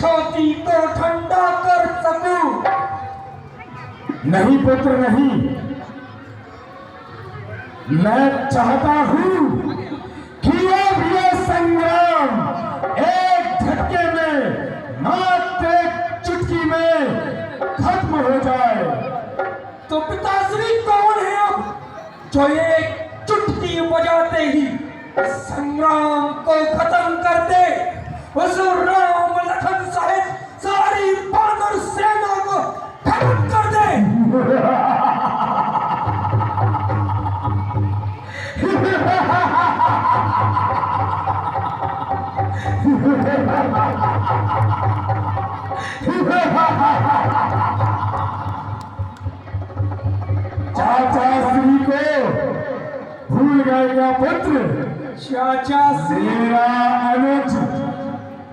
छाती को ठंडा कर सकूं। नहीं पुत्र नहीं, मैं चाहता हूं कि अब ये संग्राम एक झटके में, मात्र एक चुटकी में खत्म हो जाए। तो पिताश्री कौन है अब जो एक चुटकी बजाते ही संग्राम को खत्म कर दे? उस राम लखन सहित सारी बानर सेना को खत्म कर दे। चाचा श्री को भूल गए क्या पुत्र? चाचा श्री मेरा अनुज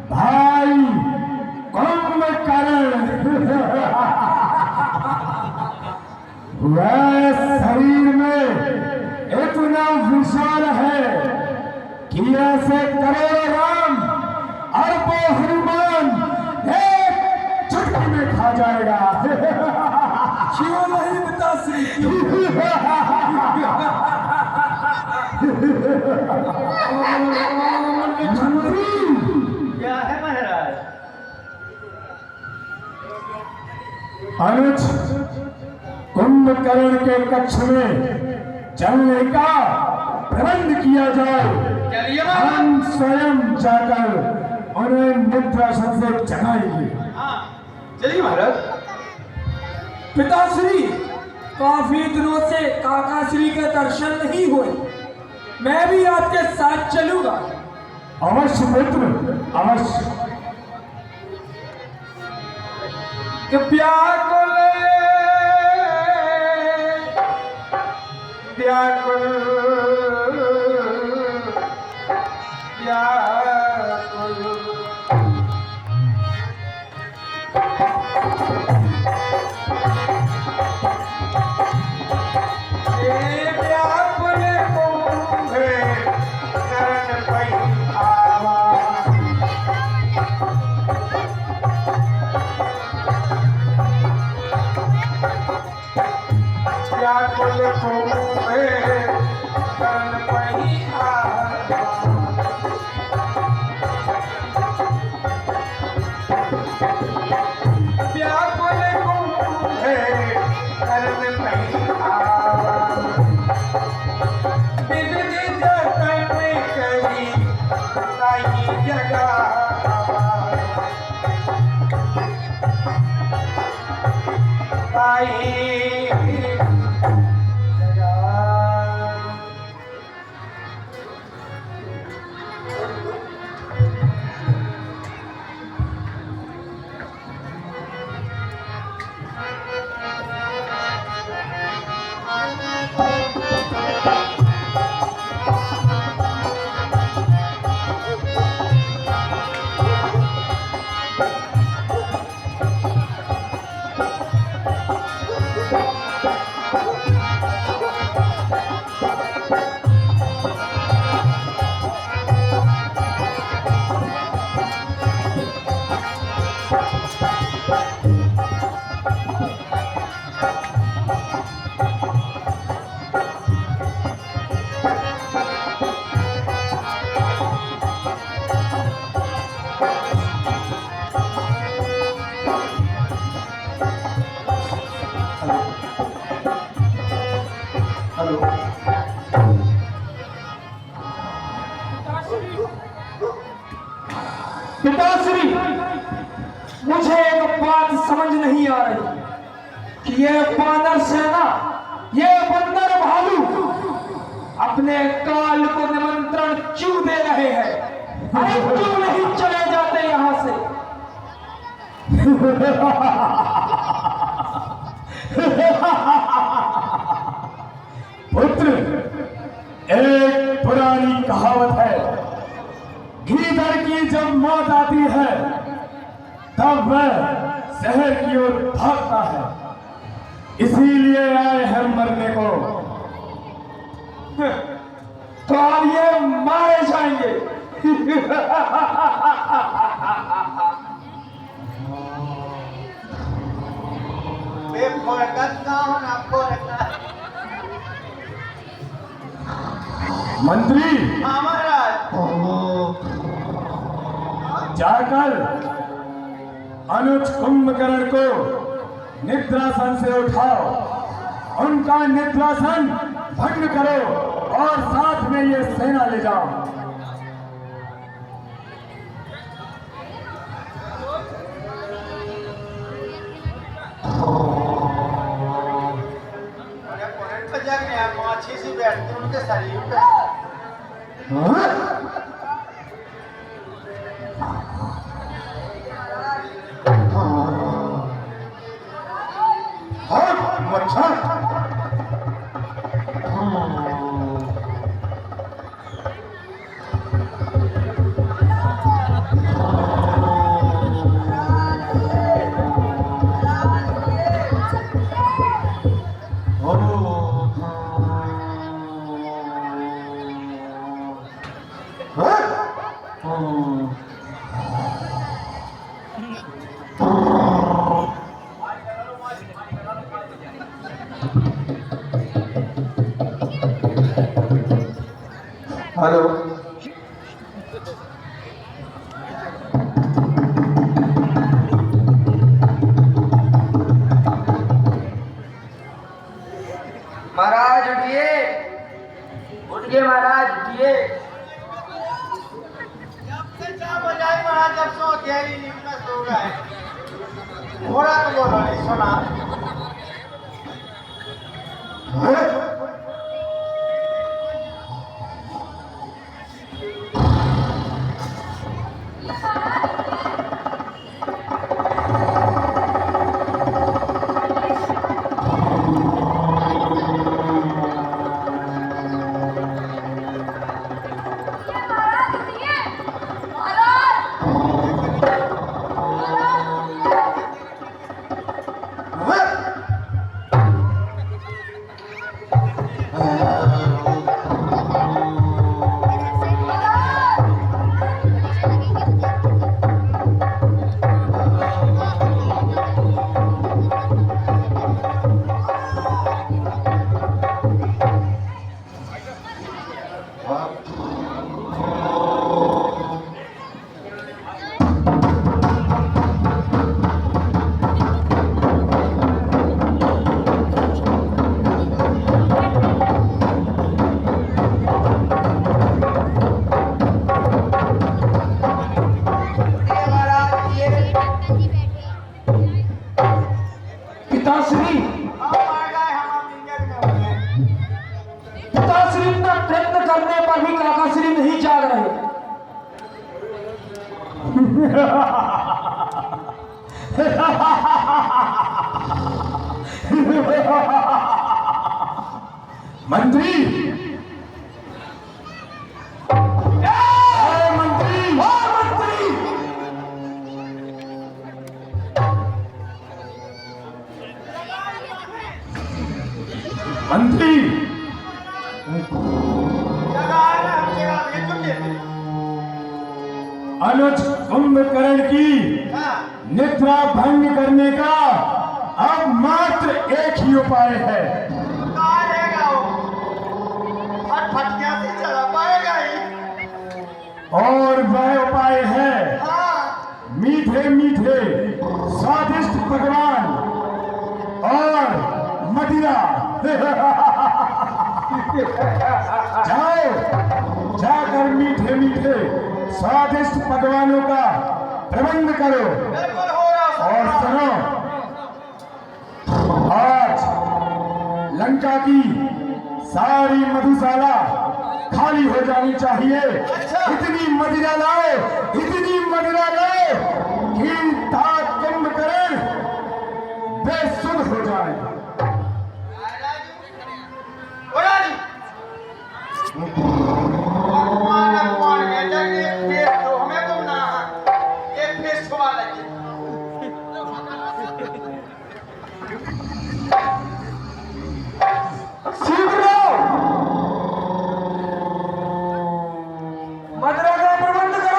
भाई कुंभकर्ण वह शरीर में इतना विशाल है कि ऐसे करोड़ों राम अरबों हनुमान एक चुटकी में खा जाएगा। क्यों नहीं पिताश्री, क्या है महाराज? अनुज कुंभकर्ण के कक्ष में चलने का प्रबंध किया जाए। चलिए हम स्वयं जाकर उन्हें निद्रासन से जगाएंगे। हाँ चलिए महाराज। पिताश्री काफी दिनों से काकाश्री के दर्शन नहीं हुए, मैं भी आपके साथ चलूंगा। अवश्य पुत्र अवश्य। व्याकुल व्याकुल व्याकुल पिताश्री, मुझे एक बात समझ नहीं आ रही कि ये बानर सेना, ये बंदर भालू अपने काल को निमंत्रण क्यों दे रहे हैं? अरे क्यों नहीं चले जाते यहां से? पुत्र, एक पुरानी कहावत है, गीदड़ की जब मौत आती है तब वह शहर की ओर भागता है, इसीलिए आए हैं मरने को। तो अब ये मारे जाएंगे। मंत्री हाँ महाराज। जाकर अनुज कुंभकर्ण को निद्रासन से उठाओ, उनका निद्रासन भंग करो और साथ में ये सेना ले जाओ। अच्छी सी बैठती उनके शरीर पे। हेलो, महाराज उठिए, उठिए महाराज उठिए। जब से 4 बजाई महाराज, जब सो गहरी नींद में सो गए। घोड़ा तो बोलो नहीं सुना। पिताश्री, पिताश्री इतना प्रयत्न करने पर भी काकाश्री नहीं जाग रहे। मंत्री, मंत्री, अनुज कुंभकर्ण की निद्रा भंग करने का अब मात्र एक ही उपाय है। और वह उपाय है मीठे मीठे स्वादिष्ट पकवान और मदिरा। जाओ, जाकर मीठे मीठे स्वादिष्ट पकवानों का प्रबंध करो। और सुनो, आज लंका की सारी मधुशाला खाली हो जानी चाहिए। इतनी मदिरा लाओ, इतनी मदिरा लाओ कि कुंभकर्ण बेसुध हो जाए। मदिरा का प्रबंध करो।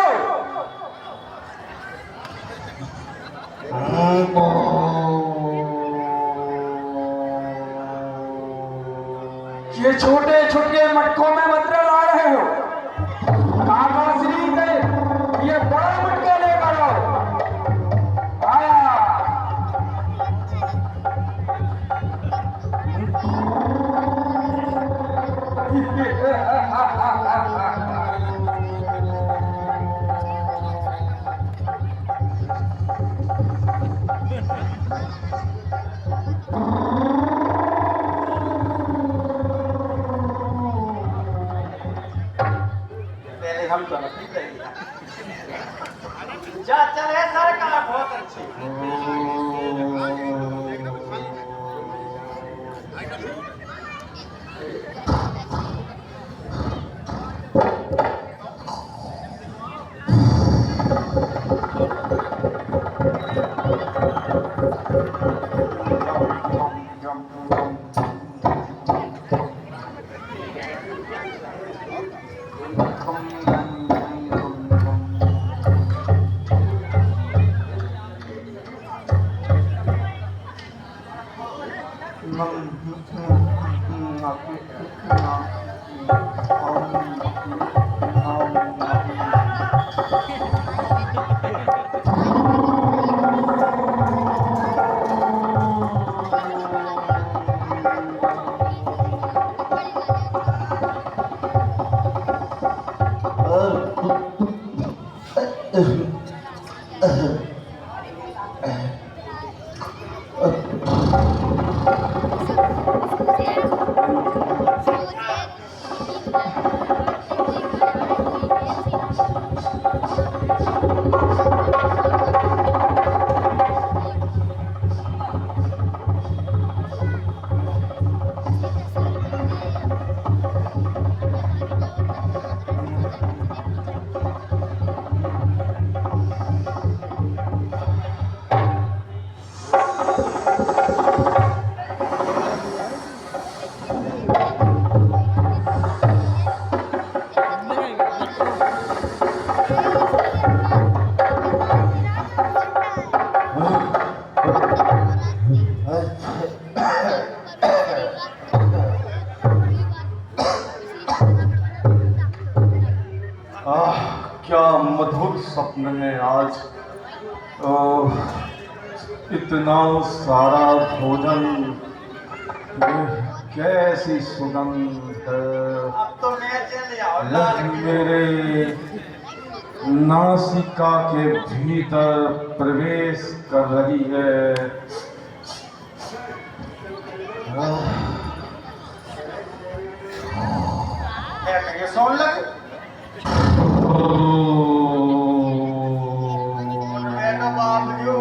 जा चले सरकार बहुत अच्छी। क्या मधुर स्वप्न है आज। इतना सारा भोजन, कैसी सुगंध है। अब तो मैं चले आओ लाल मेरे नासिका के भीतर प्रवेश कर रही है। ये सोन लग बेटा बाप जो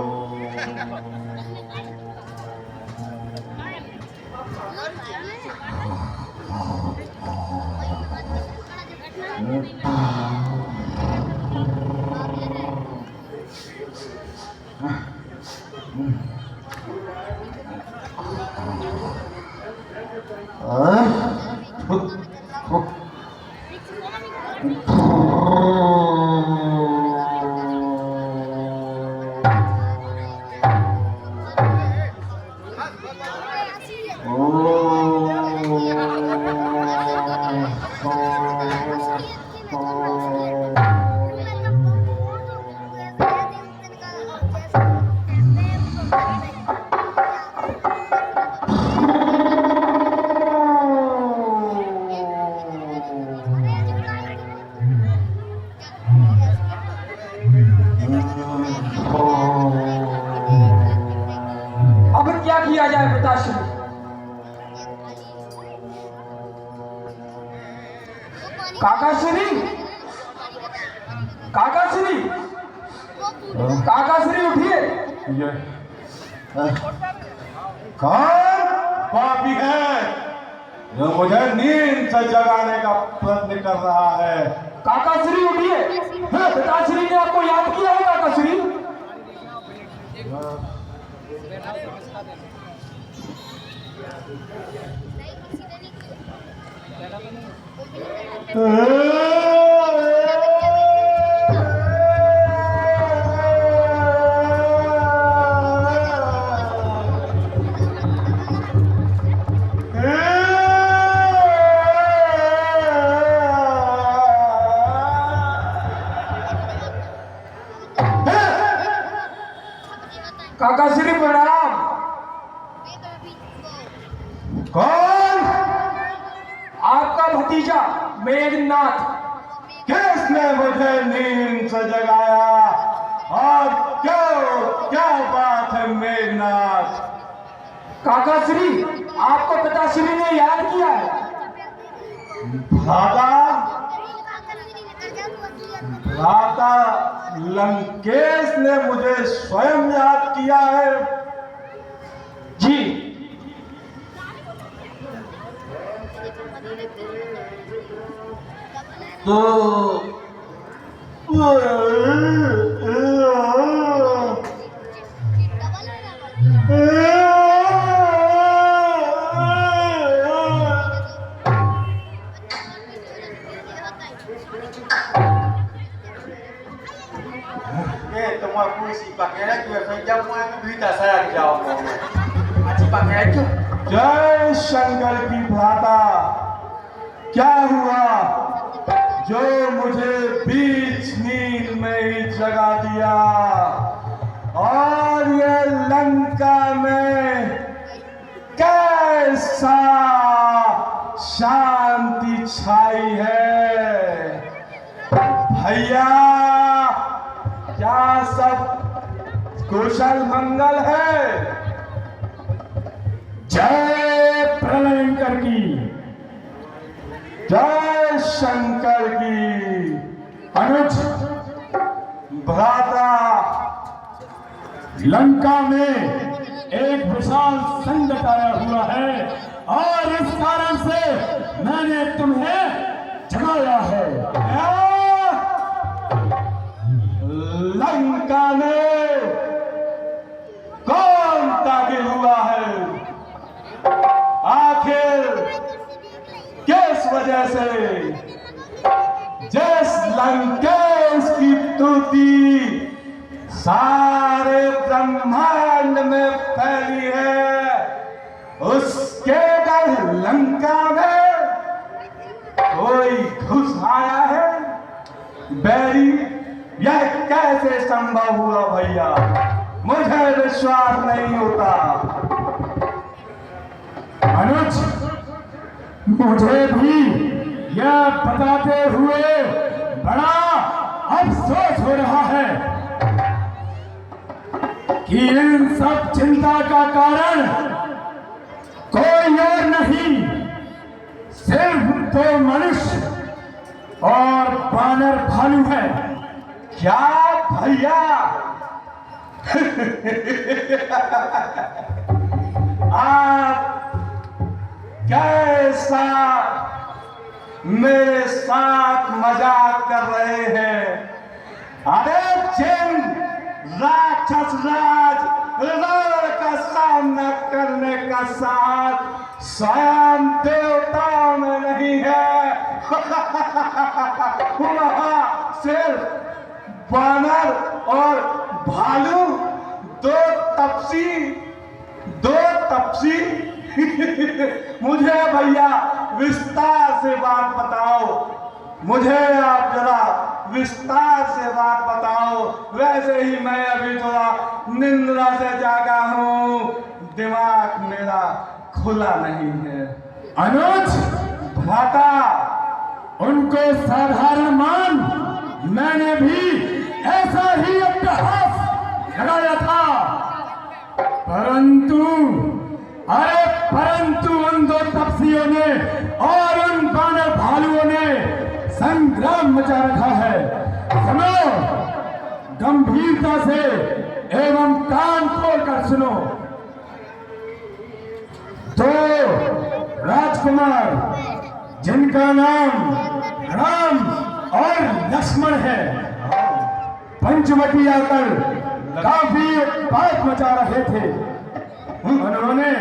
अब क्या किया जाए पिताश्री? काकाश्री, काकाश्री, काकाश्री उठिए। ये कौन पापी है जो मुझे नींद से जगाने का प्रयत्न कर रहा है? काकाश्री उठिए। पिताश्री ने आपको याद किया है काकाश्री। काकाश्री प्रणाम। कौन? आपका भतीजा मेघनाथ। किसने मुझे नींद से जगाया और क्यों? क्या बात है मेघनाथ? काकाश्री, आपको पिताश्री ने याद किया है। दादा भ्राता लंकेश ने मुझे स्वयं याद किया है। जी तो ये तो मैं पूछी पकड़ा क्यों फिर जब मैं भीतर सड़क जाऊंगा अच्छी पकड़ा क्यों जय शंकर की भ्राता, क्या हुआ जो मुझे बीच नींद में ही जगा दिया और ये लंका में कैसा शांति छाई है। भैया क्या सब कुशल मंगल है? जय प्रलयंकर की, जय शंकर की। अनुज भ्राता, लंका में एक विशाल संकट आया हुआ है और इस कारण से मैंने तुम्हें जगाया है। लंका में कौन तागिल हुआ है? आखिर किस वजह से? जिस लंकेश की स्तुति सारे ब्रह्मांड में फैली है, उसके घर लंका में कोई घुस आया है? बैरी, यह कैसे संभव हुआ भैया? मुझे विश्वास नहीं होता। अनुज, मुझे भी यह बताते हुए बड़ा अफसोस हो रहा है कि इन सब चिंता का कारण कोई और नहीं, सिर्फ दो मनुष्य और बानर भालू है। क्या भैया? आप कैसा मेरे साथ मजाक कर रहे हैं? अरे जिन राक्षस राज रण का सामना करने का साथ स्वयं देवताओं में नहीं है, वहां सिर्फ बानर और भालू, दो तपसी। मुझे भैया विस्तार से बात बताओ, मुझे आप जरा विस्तार से बात बताओ। वैसे ही मैं अभी थोड़ा निंद्रा से जागा हूँ, दिमाग मेरा खुला नहीं है। अनुज, भ्राता, उनको साधारण मान, मैंने भी ऐसा ही अट्टहास लगाया था, परंतु उन दो तपस्वियों ने और उन बानर भालुओं ने संग्राम मचा रखा है। सुनो, गंभीरता से एवं कान खोलकर सुनो। तो राजकुमार जिनका नाम राम और लक्ष्मण है, पंचवटी आकर काफी बात मचा रहे थे। उन्होंने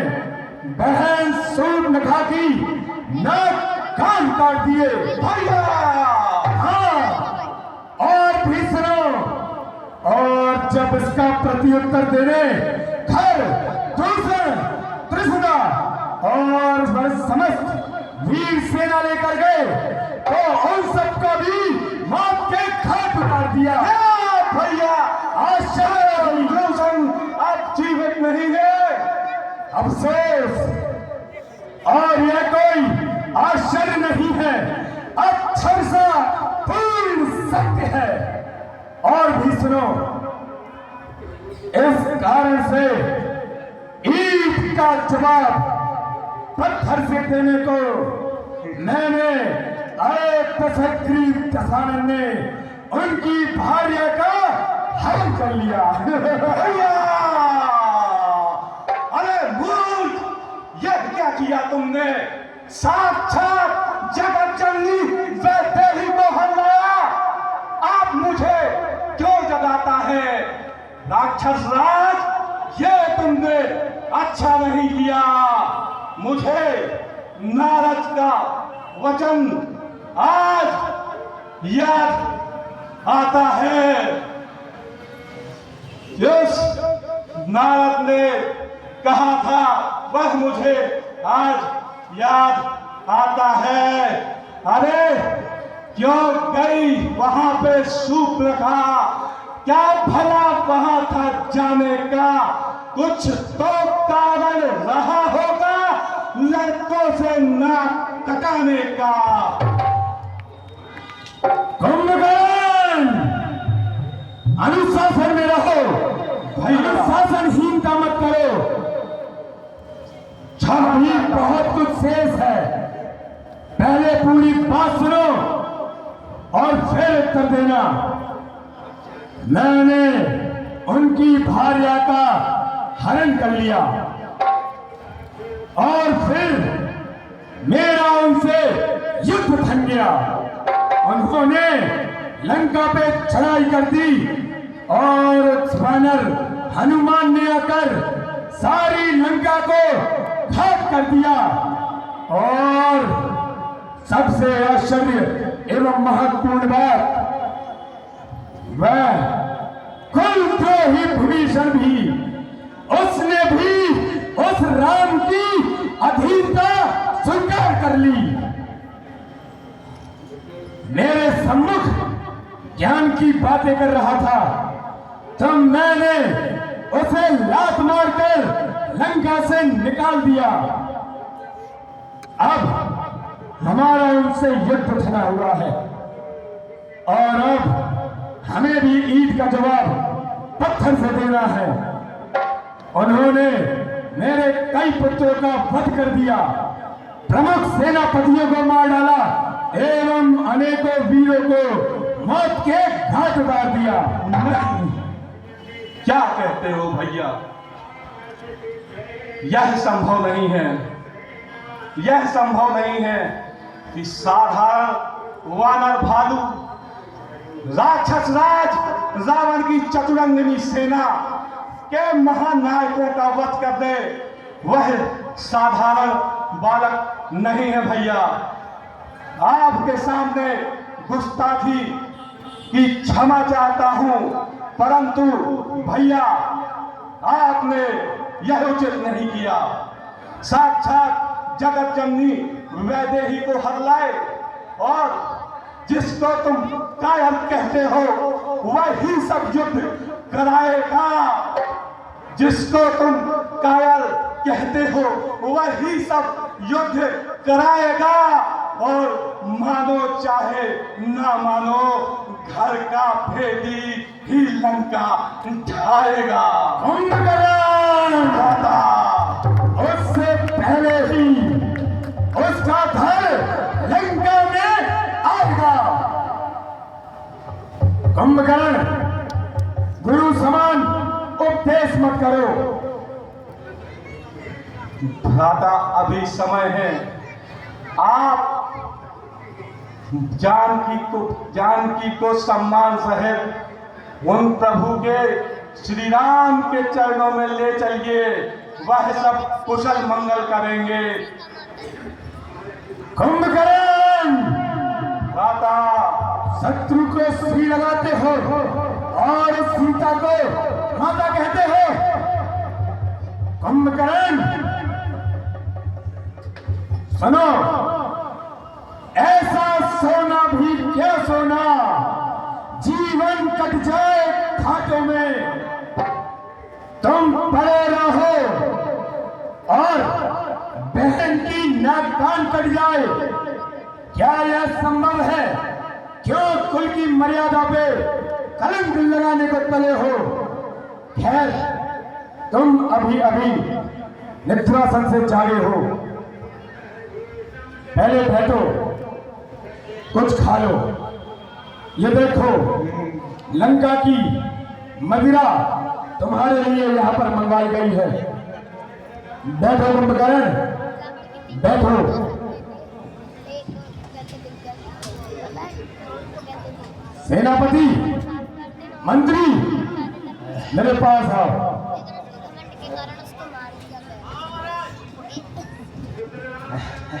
बहन सूर्पनखा की नाक कान काट दिए। भैया! हाँ, और भी सुनो, और जब इसका प्रत्युत्तर देने खर, दूषण, त्रिशुदा और समस्त वीर सेना लेकर गए तो उन सबका भी मौत के घाट उतार दिया। भैया, आश्चर्य, दूषण अब जीवित नहीं है। अफसोस, और यह कोई आश्चर्य नहीं है, अक्षरशः पूर्ण सत्य है। और भी सुनो, इस कारण से ईद का जवाब पत्थर से देने को मैंने एक तसग्रीव दसानन ने उनकी भार्या का हरण कर लिया। भैया! अरे मूर्ख! यह क्या किया तुमने? साक्षात जगत जननी वैदेही को हराया। आप मुझे क्यों जगाता है? राक्षस राज, ये तुमने अच्छा नहीं किया। मुझे नारद का वचन आज याद आता है। जिस नारद ने कहा था वह मुझे आज याद आता है। अरे क्यों गई वहां पे सूर्पनखा? क्या भला वहां था जाने का? कुछ तो कारण रहा होगा लड़कों से नाक कटाने का। कुंभकर्ण, अनुशासन में रहो, अनुशासनहीनता मत करो। अभी बहुत कुछ शेष है। पहले पूरी बात सुनो और फिर उत्तर देना। मैंने उनकी भार्या का हरण कर लिया और फिर मेरा उनसे युद्ध थम गया। उन्होंने लंका पे चढ़ाई कर दी और वानर हनुमान ने आकर सारी लंका को खाक कर दिया। और सबसे आश्चर्य एवं महत्वपूर्ण बात, वह कुलद्रोही विभीषण भी, उसने भी उस राम की अधीनता स्वीकार कर ली। मेरे सम्मुख ज्ञान की बातें कर रहा था तो मैंने उसे लात मारकर लंका से निकाल दिया। अब हमारा उनसे युद्ध छिड़ा हुआ है और अब हमें भी ईद का जवाब पत्थर से देना है। उन्होंने मेरे कई पुत्रों का वध कर दिया, प्रमुख सेनापतियों को मार डाला एवं अनेकों वीरों को मौत के घाट उतार दिया। क्या कहते हो भैया? यह संभव नहीं है। यह संभव नहीं है कि साधारण वानर भालू राक्षस राज रावण की चतुरंगिनी सेना के महानायकों का वध कर दे। वह साधारण बालक नहीं है भैया। आपके सामने गुस्ताखी की क्षमा चाहता हूं, परंतु भैया आपने यह उचित नहीं किया। साक्षात जगत जननी वैदेही को हरलाए और जिसको तुम कायर कहते हो वही सब युद्ध कराएगा। जिसको तुम कायर कहते हो वही सब युद्ध कराएगा और मानो चाहे ना मानो घर का भेदी ही लंका ढाएगा। उससे पहले ही उसका घर लंका में आएगा। कुंभकर्ण, गुरु समान उपदेश मत करो। भ्राता अभी समय है। आप जानकी को सम्मान सहित उन प्रभु के श्री राम के चरणों में ले चलिए। वह सब कुशल मंगल करेंगे। कुंभकर्ण, भ्राता शत्रु को श्री लगाते हो और सीता को माता कहते हो। कुंभकर्ण सुनो, ऐसा सोना भी क्या सोना, जीवन कट जाए खातों में, तुम पड़े रहो और बहन की नाक कान कट जाए। क्या यह संभव है? क्यों कुल की मर्यादा पे कलंक लगाने को तले हो? खैर, तुम अभी अभी निद्रासन से जागे हो। पहले बैठो, कुछ खा लो। ये देखो, लंका की मदिरा तुम्हारे लिए यहाँ पर मंगवाई गई है। बैठो कुंभकर्ण, बैठो। सेनापति, मंत्री, मेरे पास आओ।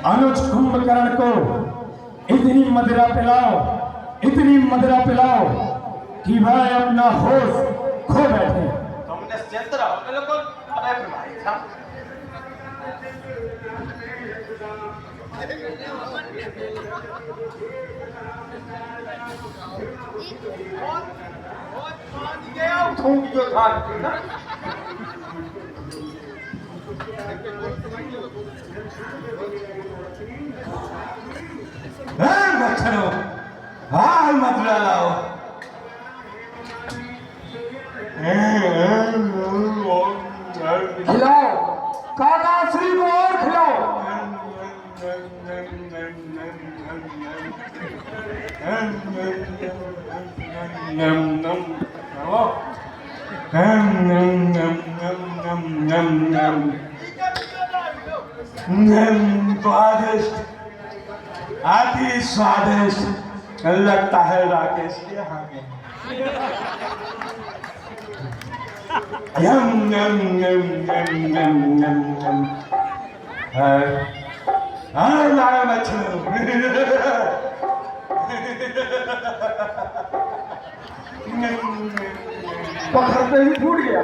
अनुज कुंभकर्ण को इतनी मदिरा पिलाओ, इतनी मदिरा पिलाओ कि वह अपना होश खो बैठे। तुमने चेत रहो बिल्कुल। अरे भाई साहब बहुत पानी गया उठूंग जो था ना। बच्चों, हाल मत लाओ। खिलाओ काका श्री को और खिलाओ। स्वादिष्ट, अति स्वादिष्ट लगता है राकेश के यहाँ के। यम यम यम यम यम यम यम। हाँ लाया मछली। पकड़ते ही फूट गया।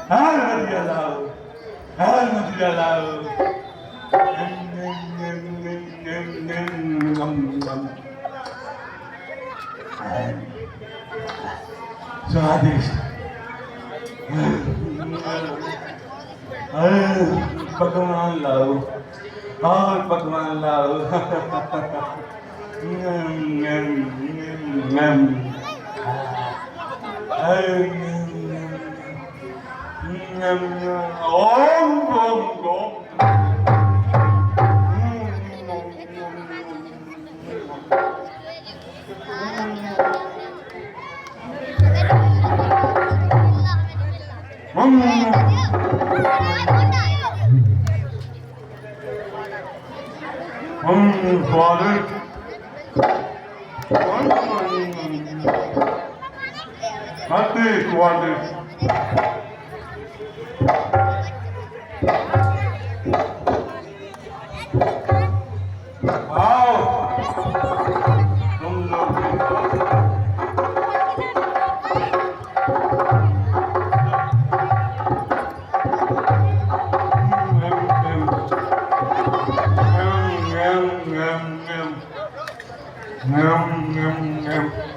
हाल मत लाओ, हाल मत लाओ। स्वादिष्ट, पकवान लाओ और पकवान लाओ। ओम ओम ओम। स्वादिष्ट, अति स्वादिष्ट। आओ तुम लोग Yum, yum, yum.